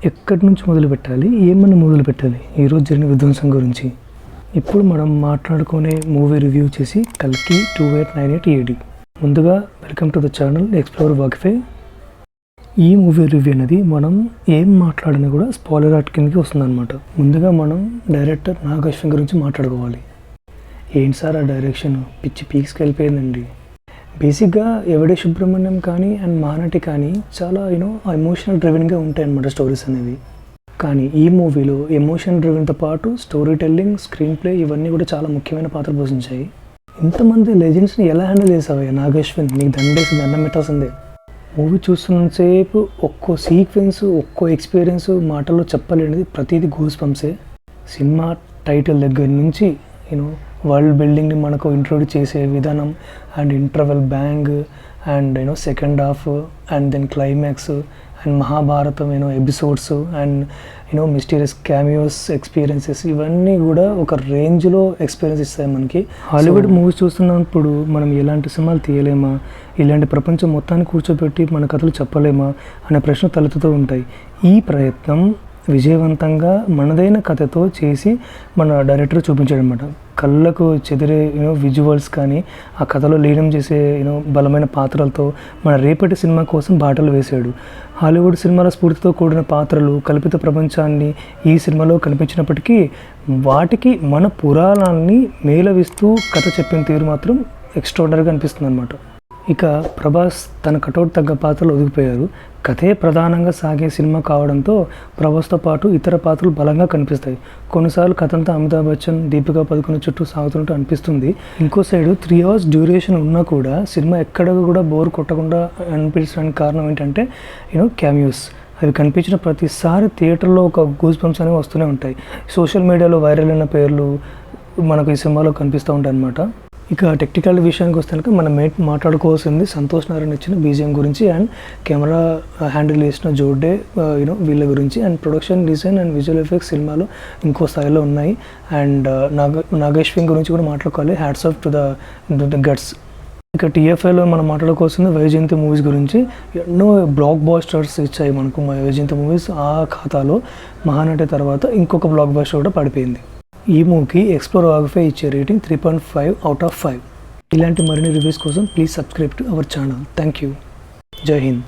ఎక్కడి నుంచి మొదలు పెట్టాలి, ఏమన్నా మొదలు పెట్టాలి ఈరోజు జరిగిన విధ్వంసం గురించి. ఇప్పుడు మనం మాట్లాడుకునే మూవీ రివ్యూ చేసి కల్కి 2898 AD. ముందుగా welcome to the channel explore వాకిఫై. ఈ మూవీ రివ్యూ అనేది మనం ఏం మాట్లాడినా కూడా స్పాయిలర్ ఆర్ట్ కిందకి వస్తుందన్నమాట. ముందుగా మనం డైరెక్టర్ నాగ్ అశ్విన్ గురించి మాట్లాడుకోవాలి. ఏంటి సార్ ఆ డైరెక్షన్ పిచ్చి పీక్స్కి వెళ్ళిపోయిందండి. బేసిక్గా ఎవడే సుబ్రహ్మణ్యం కానీ అండ్ మహానటి కానీ చాలా ఎమోషనల్ డ్రివెన్గా ఉంటాయి అన్నమాట స్టోరీస్ అనేవి. కానీ ఈ మూవీలో ఎమోషన్ డ్రివెన్తో పాటు స్టోరీ టెల్లింగ్, స్క్రీన్ ప్లే ఇవన్నీ కూడా చాలా ముఖ్యమైన పాత్ర పోషించాయి. ఇంతమంది లెజెండ్స్ని ఎలా హ్యాండిల్ చేసావయ్యా నాగేశ్వన్, నీకు దండం పెట్టాల్సిందే. మూవీ చూస్తున్నంతసేపు ఒక్కో సీక్వెన్స్, ఒక్కో ఎక్స్పీరియన్స్ మాటల్లో చెప్పలేనిది ప్రతిదీ గూస్ బంప్సే. సినిమా టైటిల్ దగ్గర నుంచి వరల్డ్ బిల్డింగ్ని మనకు ఇంట్రొడ్యూస్ చేసే విధానం and interval bang and second half and then climax and Mahabharatam episodes and mysterious cameos experiences ఇవన్నీ కూడా ఒక రేంజ్లో ఎక్స్పీరియన్స్ ఇస్తాయి మనకి. హాలీవుడ్ మూవీస్ చూస్తున్నప్పుడు మనం ఎలాంటి సినిమాలు తీయలేమా, ఇలాంటి ప్రపంచం మొత్తాన్ని కూర్చోబెట్టి మన కథలు చెప్పలేమా అనే ప్రశ్న తలెత్తుతూ ఉంటాయి. ఈ ప్రయత్నం విజయవంతంగా మనదైన కథతో చేసి మన డైరెక్టర్ చూపించాడు అనమాట. కళ్ళకు చెదిరే విజువల్స్ కానీ ఆ కథలో లీనం చేసే బలమైన పాత్రలతో మన రేపటి సినిమా కోసం బాటలు వేశాడు. హాలీవుడ్ సినిమాల స్ఫూర్తితో కూడిన పాత్రలు, కల్పిత ప్రపంచాన్ని ఈ సినిమాలో కనిపించినప్పటికీ వాటికి మన పురాణాన్ని మేళవిస్తూ కథ చెప్పిన తీరు మాత్రం ఎక్స్ట్రాడనరీగా అనిపిస్తుంది అనమాట. ఇక ప్రభాస్ తన కటౌట్ తగ్గ పాత్రలు ఒదిగిపోయారు. కథే ప్రధానంగా సాగే సినిమా కావడంతో ప్రభాస్తో పాటు ఇతర పాత్రలు బలంగా కనిపిస్తాయి. కొన్నిసార్లు కథ అంతా అమితాబ్ బచ్చన్, దీపికా పదుకొనే చుట్టూ సాగుతున్నట్టు అనిపిస్తుంది. ఇంకో సైడ్ 3 hours డ్యూరేషన్ ఉన్నా కూడా సినిమా ఎక్కడ కూడా బోర్ కొట్టకుండా అనిపించడానికి కారణం ఏంటంటే క్యామియోస్. అవి కనిపించిన ప్రతిసారి థియేటర్లో ఒక గూస్ బంప్స్ అనేవి వస్తూనే ఉంటాయి. సోషల్ మీడియాలో వైరల్ అయిన పేర్లు మనకు ఈ సినిమాలో కనిపిస్తూ ఉంటాయి అన్నమాట. ఇక టెక్నికల్ విషయానికి వస్తే కనుక మనం మాట్లాడుకోవాల్సింది సంతోష్ నారాయణ ఇచ్చిన బీజిఎం గురించి అండ్ కెమెరా హ్యాండిల్ చేసిన జోడే వీళ్ళ గురించి and production design and visual effects సినిమాలో ఇంకో స్థాయిలో ఉన్నాయి. అండ్ నాగేశ్వన్ గురించి కూడా మాట్లాడుకోవాలి. Hats off to the guts. ఇక టీఎఫ్ఐలో మనం మాట్లాడుకోవాల్సింది వైజయంతి మూవీస్ గురించి. ఎన్నో బ్లాక్ బాస్టర్స్ ఇచ్చాయి మనకు వైజయంతి మూవీస్. ఆ ఖాతాలో మహానటి తర్వాత ఇంకొక బ్లాక్ బాస్టర్ కూడా పడిపోయింది. ఈ మూవీకి ఎక్స్ప్లోర్ వాకిఫై ఇచ్చే రేటింగ్ 3.5 out of 5. ఇలాంటి మరిన్ని రివ్యూస్ కోసం please subscribe to our channel. Thank you. జై హింద్.